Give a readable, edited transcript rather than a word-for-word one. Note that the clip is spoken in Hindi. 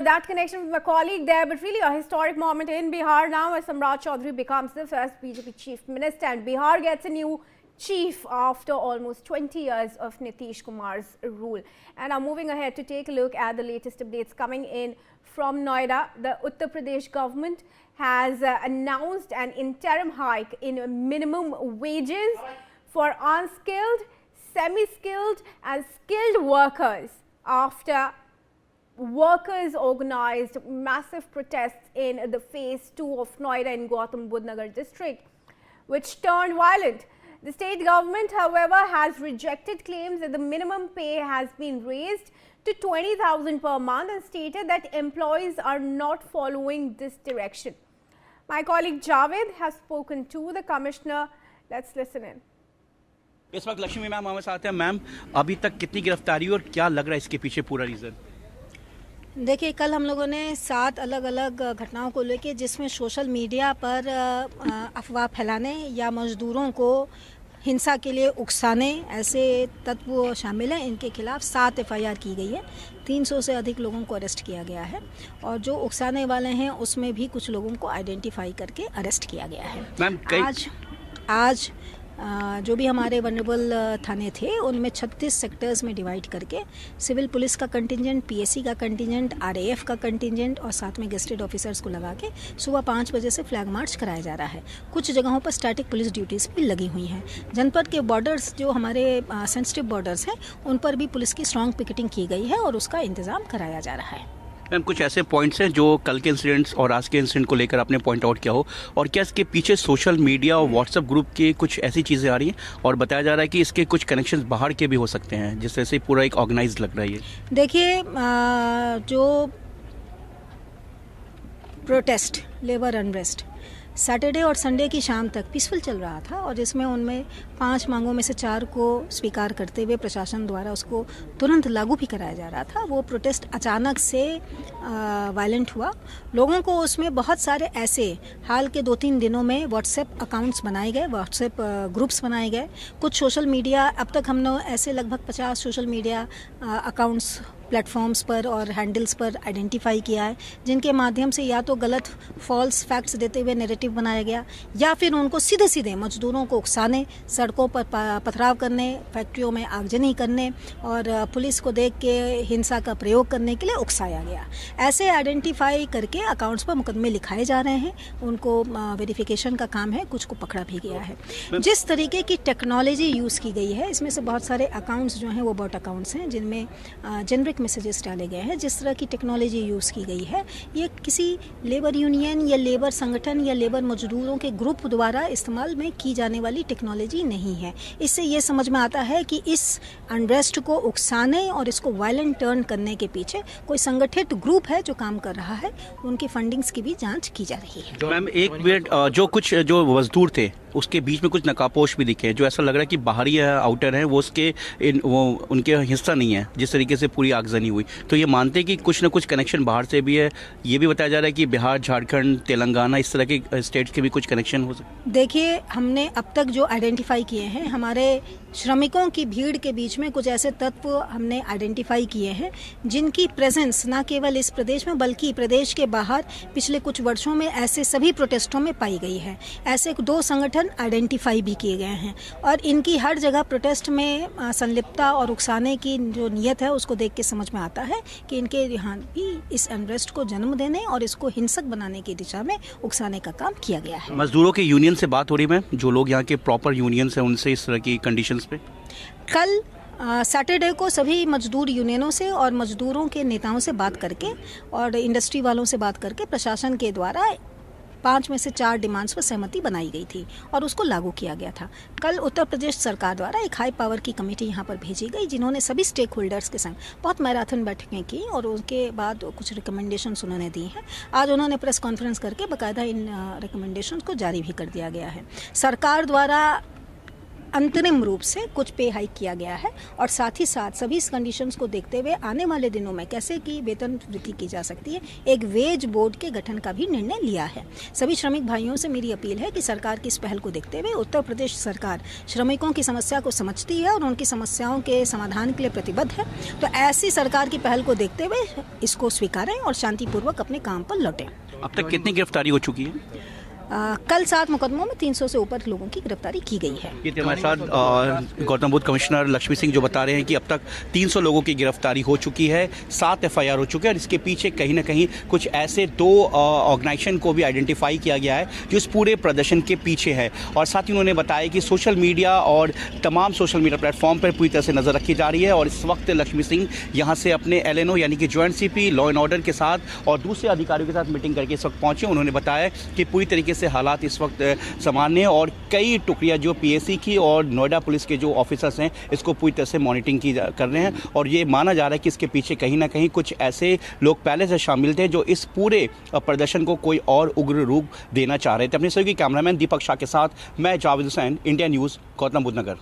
That connection with my colleague there, but really a historic moment in Bihar now as Samrat Chaudhary becomes the first BJP chief minister, and Bihar gets a new chief after almost 20 years of Nitish Kumar's rule. And now moving ahead to take a look at the latest updates coming in from Noida. The Uttar Pradesh government has announced an interim hike in minimum wages for unskilled, semi-skilled and skilled workers after workers organized massive protests in the phase 2 of Noida in Gautam Budh Nagar district, which turned violent. The state government, however, has rejected claims that the minimum pay has been raised to 20,000 per month and stated that employees are not following this direction. My colleague Javed has spoken to the commissioner. Let's listen in. इस वक्त लक्ष्मी मैम हमारे साथ हैं। मैम, अभी तक कितनी गिरफ्तारी और क्या लग रहा है इसके पीछे पूरा रीजन? देखिए, कल हम लोगों ने 7 अलग अलग घटनाओं को लेकर, जिसमें सोशल मीडिया पर अफवाह फैलाने या मजदूरों को हिंसा के लिए उकसाने ऐसे तत्व शामिल हैं। इनके खिलाफ 7 FIR की गई है। 300 से अधिक लोगों को अरेस्ट किया गया है और जो उकसाने वाले हैं उसमें भी कुछ लोगों को आइडेंटिफाई करके अरेस्ट किया गया है। मैम, आज जो भी हमारे वनरेबल थाने थे उनमें 36 सेक्टर्स में डिवाइड करके सिविल पुलिस का कंटिजेंट, PSC का कंटिजेंट, RAF का कंटिजेंट और साथ में गेस्टेड ऑफिसर्स को लगा के सुबह 5 बजे से फ्लैग मार्च कराया जा रहा है। कुछ जगहों पर स्टैटिक पुलिस ड्यूटीज़ भी लगी हुई हैं। जनपद के बॉर्डर्स जो हमारे सेंसिटिव बॉर्डर्स हैं उन पर भी पुलिस की स्ट्रॉन्ग पिकेटिंग की गई है और उसका इंतज़ाम कराया जा रहा है। मैम, कुछ ऐसे पॉइंट्स हैं जो कल के इंसिडेंट्स और आज के इंसिडेंट को लेकर आपने पॉइंट आउट किया हो, और क्या इसके पीछे सोशल मीडिया और व्हाट्सएप ग्रुप की कुछ ऐसी चीज़ें आ रही हैं और बताया जा रहा है कि इसके कुछ कनेक्शंस बाहर के भी हो सकते हैं, जिस तरह से पूरा एक ऑर्गेनाइज लग रहा है ये? देखिए, जो प्रोटेस्ट, लेबर अनरेस्ट सैटरडे और संडे की शाम तक पीसफुल चल रहा था और जिसमें उनमें 5 मांगों में से 4 को स्वीकार करते हुए प्रशासन द्वारा उसको तुरंत लागू भी कराया जा रहा था। वो प्रोटेस्ट अचानक से वायलेंट हुआ। लोगों को उसमें बहुत सारे ऐसे हाल के 2-3 दिनों में व्हाट्सएप अकाउंट्स बनाए गए, व्हाट्सएप ग्रुप्स बनाए गए। कुछ सोशल मीडिया, अब तक हमने ऐसे लगभग 50 सोशल मीडिया अकाउंट्स प्लेटफॉर्म्स पर और हैंडल्स पर आइडेंटिफाई किया है, जिनके माध्यम से या तो गलत फॉल्स फैक्ट्स देते हुए नैरेटिव बनाया गया या फिर उनको सीधे सीधे मजदूरों को उकसाने, सड़कों पर पथराव करने, फैक्ट्रियों में आगजनी करने और पुलिस को देख के हिंसा का प्रयोग करने के लिए उकसाया गया। ऐसे आइडेंटिफाई करके अकाउंट्स पर मुकदमे लिखाए जा रहे हैं। उनको वेरिफिकेशन का काम है, कुछ को पकड़ा भी गया है। जिस तरीके की टेक्नोलॉजी यूज़ की गई है, इसमें से बहुत सारे अकाउंट्स जो हैं वो बॉट अकाउंट्स हैं, जिनमें जेनरिक मैसेजेस डाले गए हैं। जिस तरह की टेक्नोलॉजी यूज़ की गई है, ये किसी लेबर यूनियन या लेबर संगठन या लेबर मजदूरों के ग्रुप द्वारा इस्तेमाल में की जाने वाली टेक्नोलॉजी नहीं है। इससे ये समझ में आता है कि इस अनरेस्ट को उकसाने और इसको वायलेंट टर्न करने के पीछे कोई संगठित ग्रुप है जो काम कर रहा है। उनकी फंडिंग्स की भी जांच की जा रही है। मैम, एक मिनट, जो मजदूर थे उसके बीच में कुछ नकाबपोश भी दिखे, जो ऐसा लग रहा है कि बाहरी है, आउटर है, वो उनके हिस्सा नहीं है, जिस तरीके से पूरी आगजनी हुई। तो ये मानते हैं कि कुछ ना कुछ कनेक्शन बाहर से भी है। ये भी बताया जा रहा है कि बिहार, झारखंड, तेलंगाना, इस तरह के स्टेट्स के भी कुछ कनेक्शन हो सकते। देखिए, हमने अब तक जो आइडेंटिफाई किए हैं, हमारे श्रमिकों की भीड़ के बीच में कुछ ऐसे तत्व हमने आइडेंटिफाई किए हैं जिनकी प्रेजेंस न केवल इस प्रदेश में बल्कि प्रदेश के बाहर पिछले कुछ वर्षों में ऐसे सभी प्रोटेस्टों में पाई गई है। ऐसे 2 संगठन आइडेंटिफाई भी किए गए हैं और इनकी हर जगह प्रोटेस्ट में संलिप्तता और उकसाने की जो नीयत है उसको देख के समझ में आता है कि इनके यहाँ भी इस अनरेस्ट को जन्म देने और इसको हिंसक बनाने की दिशा में उकसाने का काम किया गया है। मजदूरों के यूनियन से बात हो रही है, जो लोग यहाँ के प्रॉपर यूनियंस हैं उनसे इस तरह की कंडीशंस पे? कल सैटरडे को सभी मजदूर यूनियनों से और मजदूरों के नेताओं से बात करके और इंडस्ट्री वालों से बात करके प्रशासन के द्वारा 5 में से 4 डिमांड्स पर सहमति बनाई गई थी और उसको लागू किया गया था। कल उत्तर प्रदेश सरकार द्वारा एक हाई पावर की कमेटी यहाँ पर भेजी गई, जिन्होंने सभी स्टेक होल्डर्स के संग बहुत मैराथन बैठकें की और उसके बाद कुछ रिकमेंडेशंस उन्होंने दी हैं। आज उन्होंने प्रेस कॉन्फ्रेंस करके बाकायदा इन रिकमेंडेशंस को जारी भी कर दिया गया है। सरकार द्वारा अंतरिम रूप से कुछ पे हाइक किया गया है और साथ ही साथ सभी इस कंडीशंस को देखते हुए आने वाले दिनों में कैसे की वेतन वृद्धि की जा सकती है, एक वेज बोर्ड के गठन का भी निर्णय लिया है। सभी श्रमिक भाइयों से मेरी अपील है कि सरकार की इस पहल को देखते हुए उत्तर प्रदेश सरकार श्रमिकों की समस्या को समझती है और उनकी समस्याओं के समाधान के लिए प्रतिबद्ध है। तो ऐसी सरकार की पहल को देखते हुए इसको स्वीकारें और शांतिपूर्वक अपने काम पर लौटें। अब तक कितनी गिरफ्तारी हो चुकी है? कल 7 मुकदमों में 300 से ऊपर लोगों की गिरफ्तारी की गई है। ये थे हमारे साथ गौतम बुद्ध कमिश्नर लक्ष्मी सिंह जो बता रहे हैं कि अब तक 300 लोगों की गिरफ्तारी हो चुकी है, 7 FIR हो चुके हैं और इसके पीछे कहीं ना कहीं कुछ ऐसे 2 ऑर्गेनाइजेशन को भी आइडेंटिफाई किया गया है जो इस पूरे प्रदर्शन के पीछे है। और साथ ही उन्होंने बताया कि सोशल मीडिया और तमाम सोशल मीडिया प्लेटफॉर्म पर पूरी तरह से नज़र रखी जा रही है और इस वक्त लक्ष्मी सिंह यहाँ से अपने LNO यानी कि joint CP law and order के साथ और दूसरे अधिकारियों के साथ मीटिंग करके इस वक्त पहुँचे। उन्होंने बताया कि पूरी तरीके से हालात इस वक्त सामान्य है और कई टुकड़ियां जो PAC की और नोएडा पुलिस के जो ऑफिसर्स हैं इसको पूरी तरह से मॉनिटरिंग कर रहे हैं और ये माना जा रहा है कि इसके पीछे कहीं ना कहीं कुछ ऐसे लोग पहले से शामिल थे जो इस पूरे प्रदर्शन को कोई और उग्र रूप देना चाह रहे थे। अपने सहयोगी कैमरामैन दीपक शाह के साथ मैं जावेद हुसैन, इंडिया न्यूज़, गौतम बुद्ध नगर।